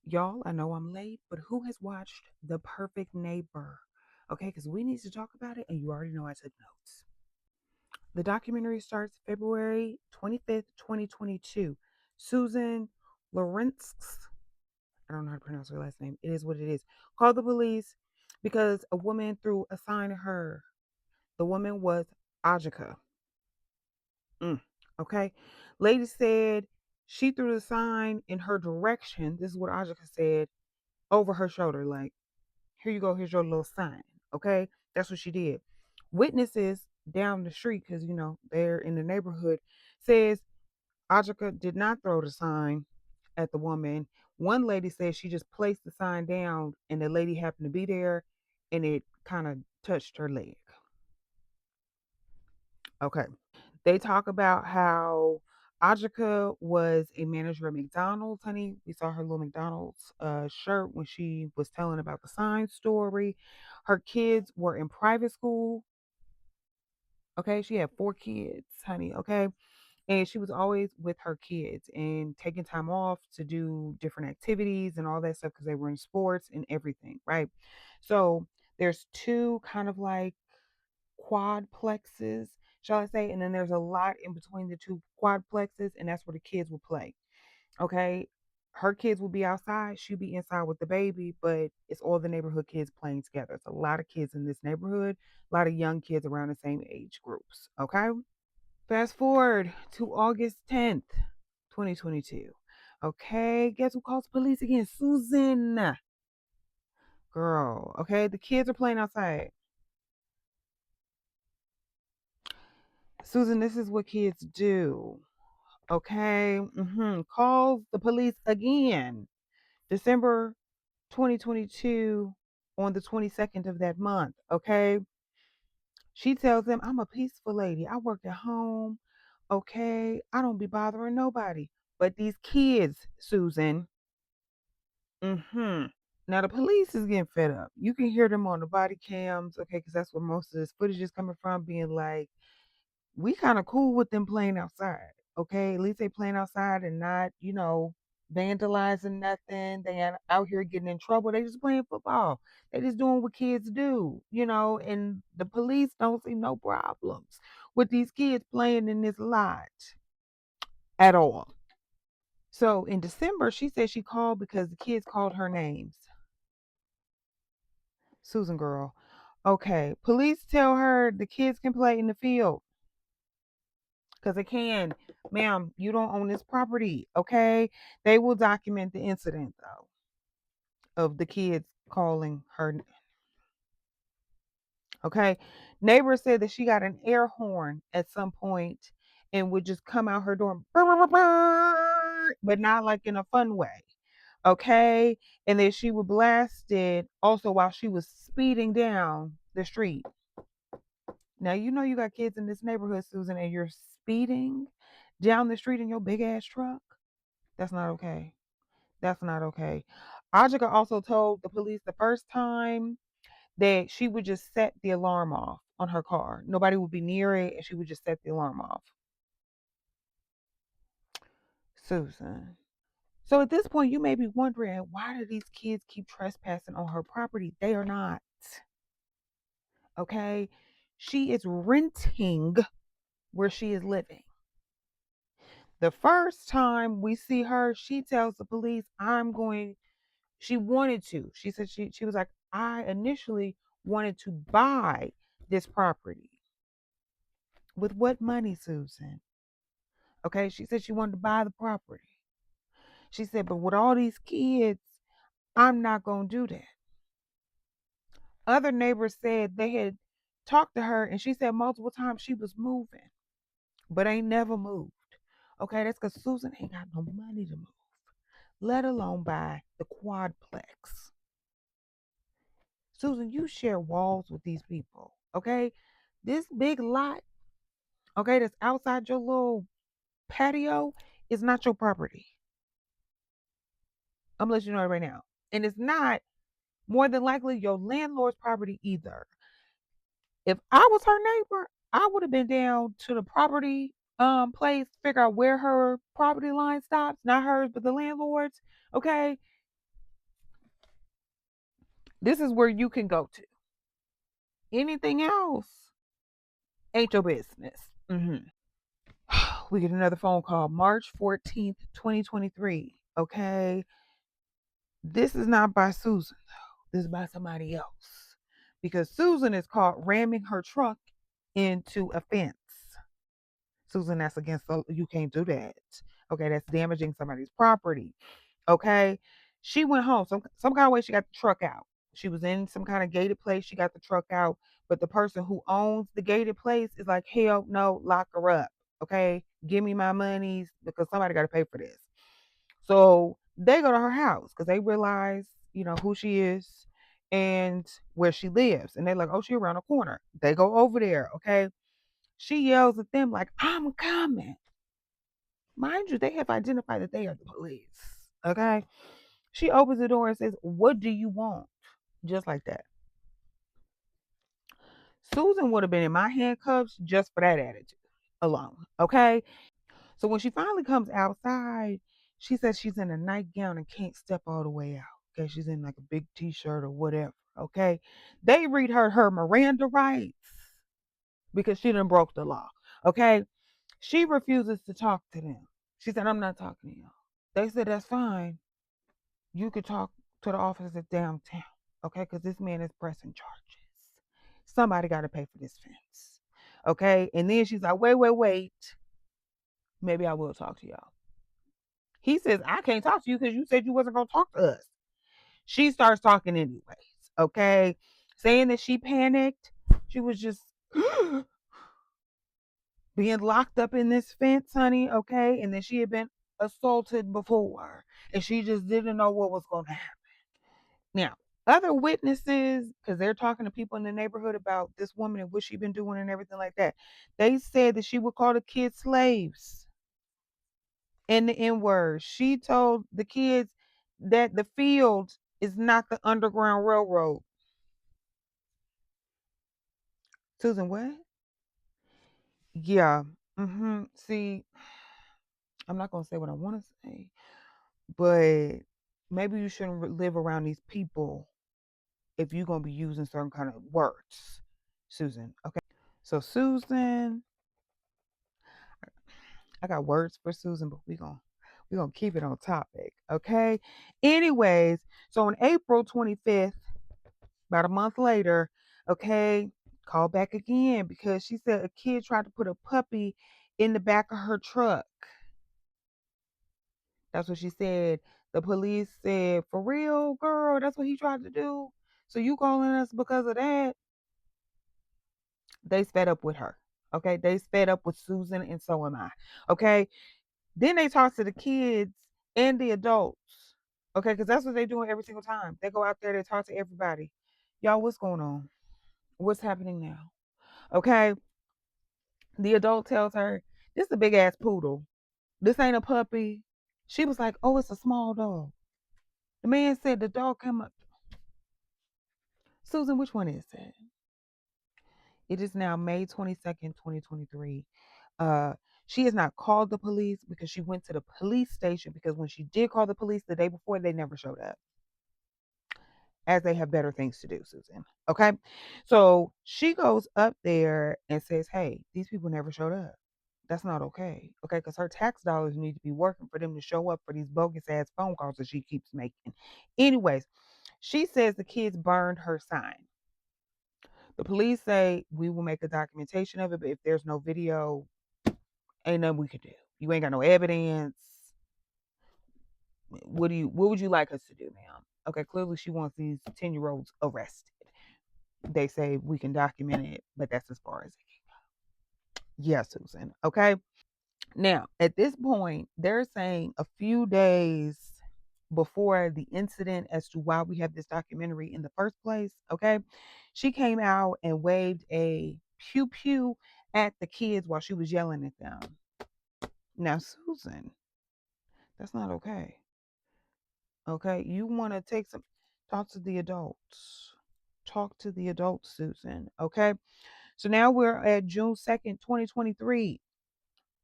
Y'all, I know I'm late, but who has watched The Perfect Neighbor? Okay, because we need to talk about it, and you already know I took notes. The documentary starts February 25th, 2022. Susan Lawrence, I don't know how to pronounce her last name. It is what it is. Called the police because a woman threw a sign at her. The woman was Ajika. Okay. Lady said she threw the sign in her direction. This is what Ajika said over her shoulder, like, here you go, here's your little sign. Okay. That's what she did. Witnesses down the street, because they're in the neighborhood, says Ajika did not throw the sign at the woman. One lady said she just placed the sign down and the lady happened to be there and it kind of touched her leg. Okay. They talk about how Ajika was a manager at McDonald's, honey. We saw her little McDonald's shirt when she was telling about the sign story. Her kids were in private school. Okay. She had 4 kids, honey. Okay. And she was always with her kids and taking time off to do different activities and all that stuff because they were in sports and everything. Right. So there's two kind of like quadplexes, shall I say, and then there's a lot in between the two quadplexes, and that's where the kids will play. Okay. Her kids will be outside, she'll be inside with the baby, but it's all the neighborhood kids playing together. It's a lot of kids in this neighborhood, a lot of young kids around the same age groups. Okay. Fast forward to August 10th, 2022. Okay, guess who calls police again? Susan. Girl, okay, the kids are playing outside. Susan, this is what kids do. Okay. Calls the police again. December 2022 on the 22nd of that month. Okay. She tells them, I'm a peaceful lady. I work at home. Okay. I don't be bothering nobody. But these kids, Susan. hmm Now the police is getting fed up. You can hear them on the body cams, okay, because that's where most of this footage is coming from, being like, we kind of cool with them playing outside. Okay. At least they playing outside and not, vandalizing nothing. They ain't out here getting in trouble. They just playing football. They just doing what kids do, and the police don't see no problems with these kids playing in this lot at all. So in December, she said she called because the kids called her names. Susan girl. Okay. Police tell her the kids can play in the field. Because they can. Ma'am, you don't own this property. Okay. They will document the incident, though, of the kids calling her. Okay. Neighbor said that she got an air horn at some point and would just come out her door, but not like in a fun way. Okay. And then she would blast it also while she was speeding down the street. Now, you got kids in this neighborhood, Susan, and you're speeding down the street in your big ass truck. That's not okay. That's not okay. Ajika also told the police the first time that she would just set the alarm off on her car. Nobody would be near it, and she would just set the alarm off. Susan. So at this point, you may be wondering, why do these kids keep trespassing on her property? They are not. Okay. She is renting where she is living. The first time we see her, she tells the police, she wanted to. She said she was like, I initially wanted to buy this property. With what money, Susan? Okay, she said she wanted to buy the property. She said, but with all these kids, I'm not going to do that. Other neighbors said they had talked to her and she said multiple times she was moving, but ain't never moved. Okay, that's because Susan ain't got no money to move, let alone buy the quadplex. Susan, you share walls with these people, okay? This big lot, okay, that's outside your little patio is not your property. I'm gonna let you know right now. And it's not more than likely your landlord's property either. If I was her neighbor, I would have been down to the property place, figure out where her property line stops, not hers, but the landlord's. Okay. This is where you can go to. Anything else ain't your business. We get another phone call, March 14th, 2023. Okay. This is not by Susan, though. This is by somebody else. Because Susan is caught ramming her truck into a fence. Susan, that's against the, you can't do that. Okay, that's damaging somebody's property. Okay. She went home. Some kind of way she got the truck out. She was in some kind of gated place. She got the truck out. But the person who owns the gated place is like, hell no, lock her up. Okay. Give me my monies because somebody got to pay for this. So they go to her house because they realize, who she is and where she lives. And they're like, oh, she around the corner. They go over there. Okay. She yells at them like, I'm coming. Mind you, they have identified that they are the police. Okay. She opens the door and says, what do you want? Just like that. Susan would have been in my handcuffs just for that attitude alone. Okay. So when she finally comes outside, she says she's in a nightgown and can't step all the way out. Okay. She's in like a big t shirt or whatever. Okay. They read her Miranda rights because she done broke the law. Okay. She refuses to talk to them. She said, I'm not talking to you. They said, that's fine. You could talk to the officers downtown, okay? Because this man is pressing charges. Somebody got to pay for this fence, okay? And then she's like, wait. Maybe I will talk to y'all. He says, I can't talk to you because you said you wasn't going to talk to us. She starts talking anyways, okay? Saying that she panicked. She was just being locked up in this fence, honey, okay? And then she had been assaulted before and she just didn't know what was going to happen. Now, other witnesses, because they're talking to people in the neighborhood about this woman and what she's been doing and everything like that, they said that she would call the kids slaves and the N word. She told the kids that the field is not the Underground Railroad. Susan, what? Yeah. See, I'm not gonna say what I want to say, but maybe you shouldn't live around these people if you're gonna be using certain kind of words, Susan. Okay. So Susan, I got words for Susan, but we're gonna keep it on topic. Okay. Anyways, so on April 25th, about a month later, okay, call back again because she said a kid tried to put a puppy in the back of her truck. That's what she said. The police said, for real, girl, that's what he tried to do. So you calling us because of that? They fed up with her. Okay. They fed up with Susan, and so am I. Okay. Then they talk to the kids and the adults. Okay, because that's what they're doing every single time. They go out there, they talk to everybody. Y'all, what's going on? What's happening now? Okay. The adult tells her, this is a big ass poodle. This ain't a puppy. She was like, oh, it's a small dog. The man said the dog came up. Susan, which one is it? It is now May 22nd, 2023. Uh, she has not called the police because she went to the police station because when she did call the police the day before, they never showed up. As they have better things to do, Susan. Okay. So she goes up there and says, hey, these people never showed up. That's not okay. Okay. Because her tax dollars need to be working for them to show up for these bogus ass phone calls that she keeps making. Anyways, she says the kids burned her sign. The police say we will make a documentation of it, but if there's no video, ain't nothing we can do. You ain't got no evidence. What would you like us to do, ma'am? Okay, clearly she wants these 10-year-olds arrested. They say we can document it, but that's as far as it can go. Yeah, Susan. Okay. Now, at this point, they're saying a few days before the incident as to why we have this documentary in the first place. Okay. She came out and waved a pew pew at the kids while she was yelling at them. Now, Susan, that's not okay. Okay. You want to talk to the adults. Talk to the adults, Susan. Okay. So now we're at June 2nd, 2023.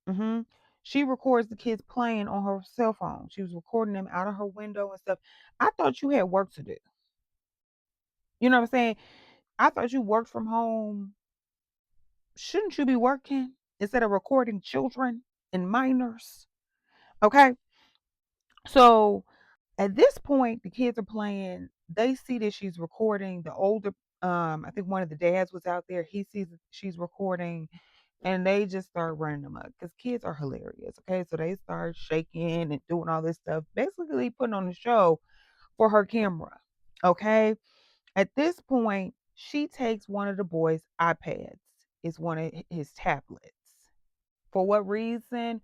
hmm She records the kids playing on her cell phone. She was recording them out of her window and stuff. I thought you had work to do. You know what I'm saying? I thought you worked from home. Shouldn't you be working instead of recording children and minors? Okay. So at this point, the kids are playing. They see that she's recording. The older, I think one of the dads was out there. He sees that she's recording, and they just start running them up because kids are hilarious. Okay, so they start shaking and doing all this stuff, basically putting on a show for her camera. Okay, at this point, she takes one of the boys' iPads. It's one of his tablets. For what reason?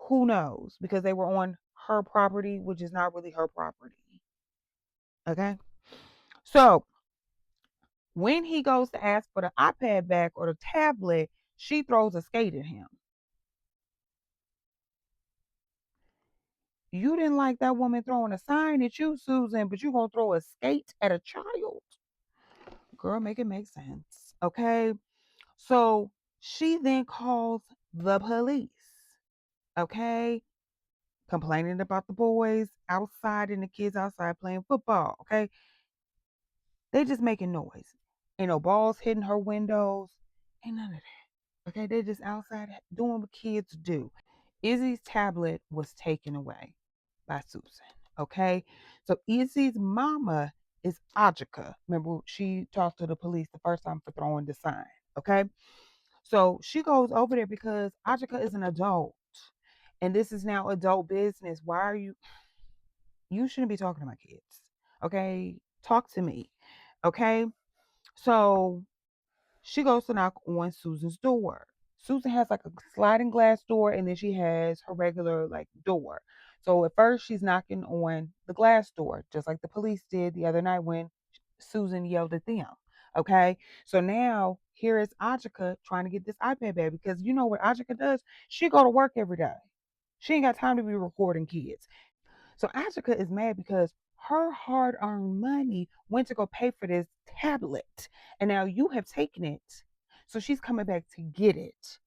Who knows? Because they were on her property, which is not really her property. Okay. So when he goes to ask for the iPad back or the tablet, she throws a skate at him. You didn't like that woman throwing a sign at you, Susan, but you gonna throw a skate at a child? Girl, make it make sense. Okay. So she then calls the police. Okay. Complaining about the boys outside and the kids outside playing football. Okay. They just making noise. Ain't no balls hitting her windows. Ain't none of that. Okay. They just outside doing what kids do. Izzy's tablet was taken away by Susan. Okay. So Izzy's mama is Ajika. Remember, she talked to the police the first time for throwing the sign. Okay. So she goes over there because Ajika is an adult. And this is now adult business. Why are you shouldn't be talking to my kids. Okay. Talk to me. Okay. So she goes to knock on Susan's door. Susan has like a sliding glass door and then she has her regular like door. So at first she's knocking on the glass door, just like the police did the other night when Susan yelled at them. Okay. So now here is Ajika trying to get this iPad back because you know what Ajika does? She go to work every day. She ain't got time to be recording kids. So Ashika is mad because her hard earned money went to go pay for this tablet. And now you have taken it. So she's coming back to get it.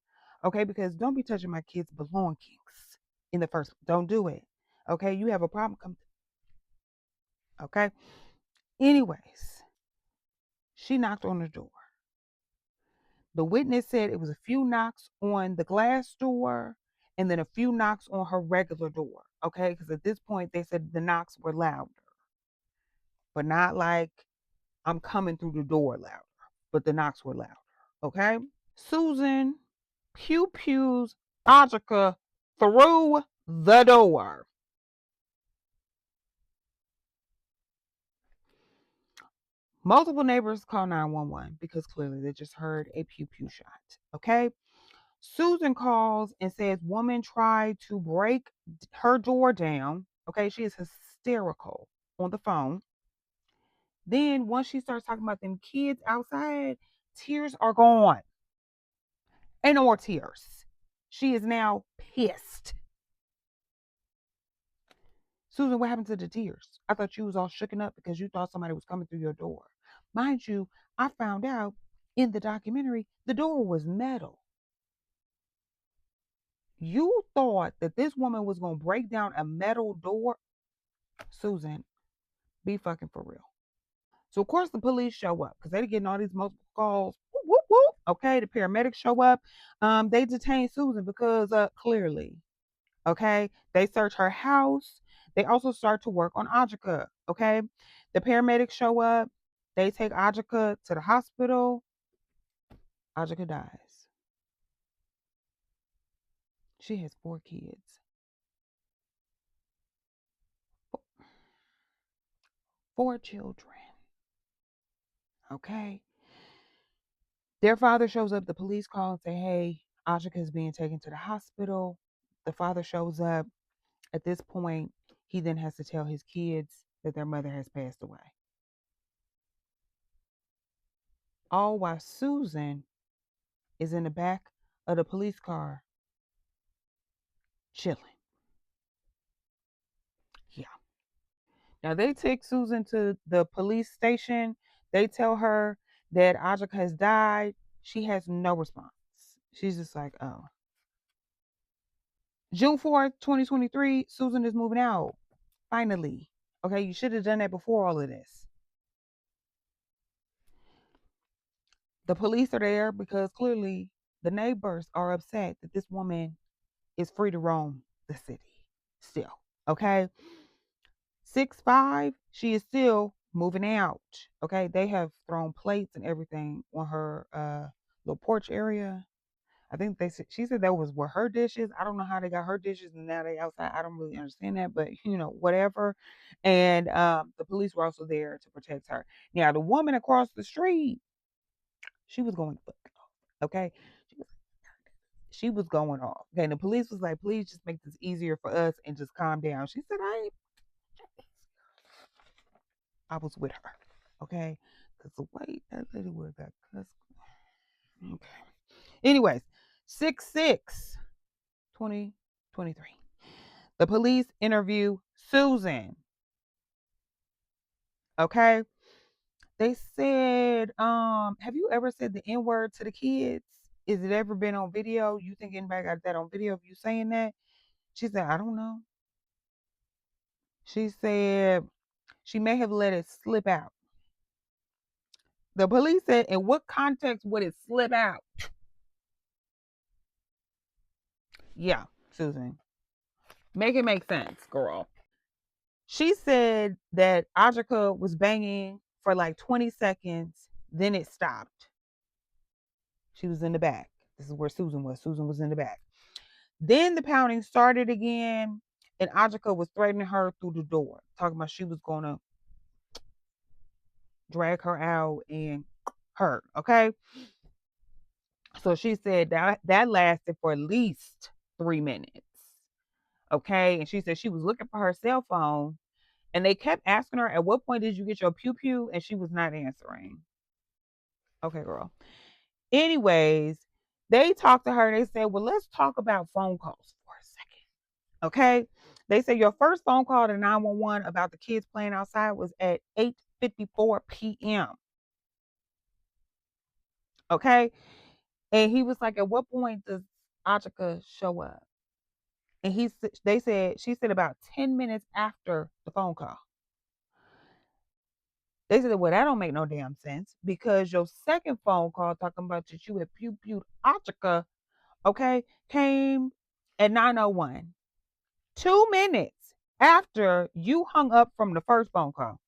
Okay, because don't be touching my kids' belongings in the first. Don't do it. Okay, you have a problem. Okay. Anyways, she knocked on the door. The witness said it was a few knocks on the glass door and then a few knocks on her regular door. Okay, because at this point they said the knocks were louder, but not like I'm coming through the door louder, but the knocks were louder. Okay. Susan pew pews Ajika through the door. Multiple neighbors call 911 because clearly they just heard a pew pew shot. Okay. Susan calls and says woman tried to break her door down. Okay. She is hysterical on the phone. Then once she starts talking about them kids outside, tears are gone. Ain't no more tears. She is now pissed. Susan, what happened to the tears? I thought you was all shooken up because you thought somebody was coming through your door. Mind you, I found out in the documentary the door was metal. You thought that this woman was going to break down a metal door? Susan, be fucking for real. So, of course, the police show up because they're getting all these multiple calls. Whoop, whoop, whoop. Okay, the paramedics show up. They detain Susan because clearly, okay, they search her house. They also start to work on Ajika. Okay, the paramedics show up. They take Ajika to the hospital. Ajika dies. She has 4 kids. 4 children. Okay. Their father shows up. The police call and say, hey, Ajika is being taken to the hospital. The father shows up. At this point, he then has to tell his kids that their mother has passed away. All while Susan is in the back of the police car chilling. Yeah. Now they take Susan to the police station. They tell her that Ajak has died. She has no response. She's just like, oh. June 4th, 2023, Susan is moving out. Finally. Okay, you should have done that before all of this. The police are there because clearly the neighbors are upset that this woman is free to roam the city still. Okay. 6'5", she is still moving out. Okay. They have thrown plates and everything on her little porch area. I think she said that was where her dishes. I don't know how they got her dishes and now they outside. I don't really understand that, but whatever. And the police were also there to protect her. Now the woman across the street, she was going to okay. She was she was going off. Okay, and the police was like, please just make this easier for us and just calm down. She said, I was with her. Okay. Because the way that lady would have got cussed. Okay. Anyways, 6/6, 2023. The police interview Susan. Okay. They said, have you ever said the N-word to the kids? Is it ever been on video? You think anybody got that on video of you saying that? She said, I don't know. She said she may have let it slip out. The police said, in what context would it slip out? Yeah, Susan. Make it make sense, girl. She said that Ajika was banging for like 20 seconds, then it stopped. She was in the back. This is where Susan was. Susan was in the back. Then the pounding started again, and Ajika was threatening her through the door, talking about she was going to drag her out and hurt. Okay. So she said that lasted for at least 3 minutes. Okay. And she said she was looking for her cell phone and they kept asking her, at what point did you get your pew pew? And she was not answering. Okay, girl. Anyways, they talked to her. They said, well, let's talk about phone calls for a second. Okay. They said your first phone call to 911 about the kids playing outside was at 8:54 p.m. Okay. And he was like, at what point does Achika show up? And she said about 10 minutes after the phone call. They said, well, that don't make no damn sense because your second phone call talking about that you had pew pewed Achika, okay, came at 9:01. 2 minutes after you hung up from the first phone call.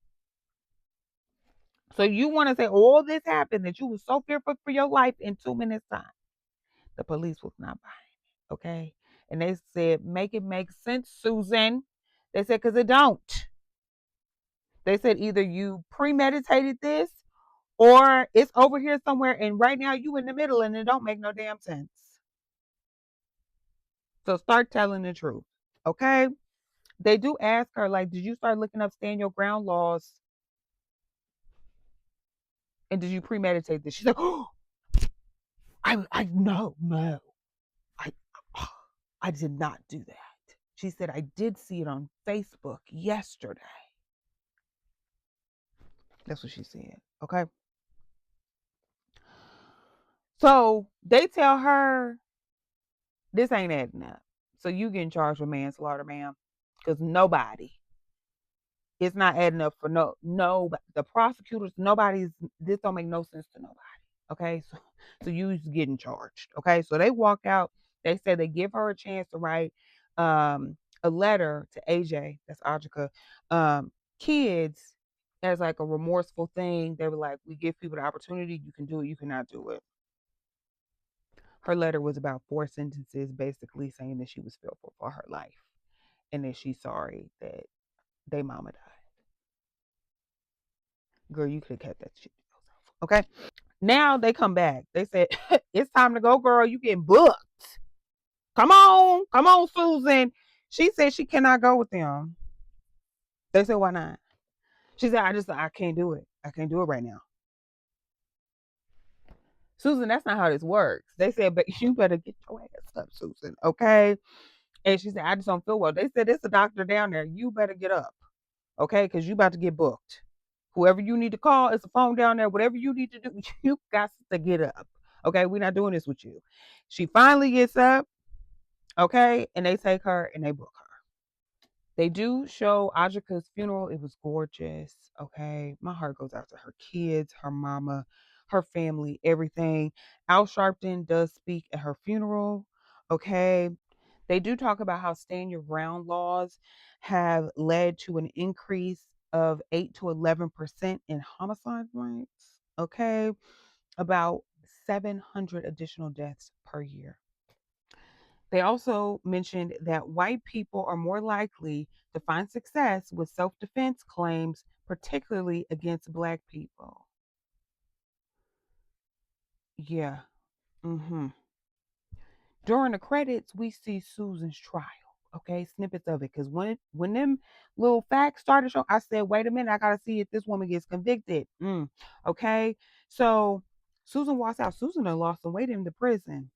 So you want to say all this happened that you were so fearful for your life in 2 minutes time. The police was not buying it, okay? And they said, make it make sense, Susan. They said, because it don't. They said either you premeditated this or it's over here somewhere and right now you in the middle and it don't make no damn sense. So start telling the truth, okay? They do ask her, like, did you start looking up stand your ground laws and did you premeditate this? She's like, oh, I no, I, I did not do that. She said, I did see it on Facebook yesterday. That's what she said. Okay. So they tell her this ain't adding up. So you getting charged with manslaughter, ma'am. Because nobody. It's not adding up for no the prosecutors, nobody's this don't make no sense to nobody. Okay. So you's getting charged. Okay. So they walk out. They say they give her a chance to write a letter to AJ, that's Ajika, kids as like a remorseful thing. They were like, we give people the opportunity, you can do it, you cannot do it. Her letter was about 4 sentences, basically saying that she was fearful for her life and that she's sorry that they mama died. Girl, you could have kept that shit to yourself. Okay. Now they come back. They said, it's time to go, girl. You getting booked. Come on, Susan. She said she cannot go with them. They said, why not? She said, I can't do it. I can't do it right now. Susan, that's not how this works. They said, but you better get your ass up, Susan. Okay. And she said, I just don't feel well. They said, it's a doctor down there. You better get up. Okay. Because you about to get booked. Whoever you need to call, it's a phone down there. Whatever you need to do, you got to get up. Okay. We're not doing this with you. She finally gets up. Okay. And they take her and they book her. They do show Ajika's funeral. It was gorgeous. Okay. My heart goes out to her kids, her mama, her family, everything. Al Sharpton does speak at her funeral. Okay. They do talk about how stand your ground laws have led to an increase of 8 to 11% in homicide rates. Okay. About 700 additional deaths per year. They also mentioned that white people are more likely to find success with self defense claims, particularly against black people. Yeah. hmm During the credits, we see Susan's trial. Okay, snippets of it. Because when them little facts started showing, I said, wait a minute, I gotta see if this woman gets convicted. Okay. So Susan walks out. Susan done lost some weight in the prison.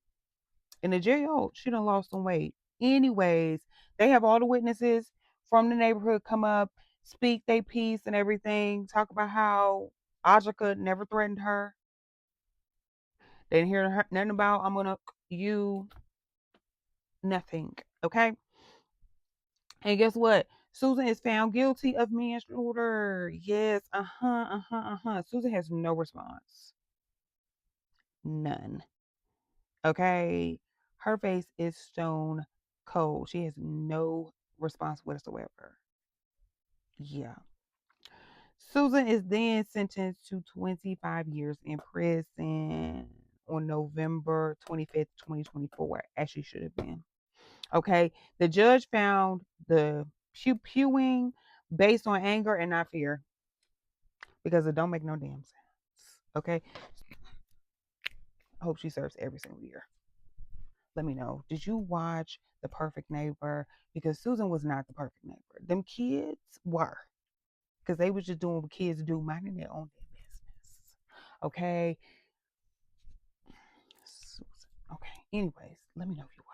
In the jail, she done lost some weight. Anyways, they have all the witnesses from the neighborhood come up, speak their piece and everything, talk about how Ajika never threatened her. They didn't hear nothing about I'm gonna you nothing. Okay. And guess what? Susan is found guilty of manslaughter. Yes. Susan has no response. None. Okay. Her face is stone cold. She has no response whatsoever. Yeah. Susan is then sentenced to 25 years in prison on November 25th, 2024, as she should have been. Okay. The judge found the pewing based on anger and not fear because it don't make no damn sense. Okay. I hope she serves every single year. Let me know. Did you watch The Perfect Neighbor? Because Susan was not the perfect neighbor. Them kids were. Because they was just doing what kids do, minding their own business. Okay. Susan. Okay. Anyways, let me know if you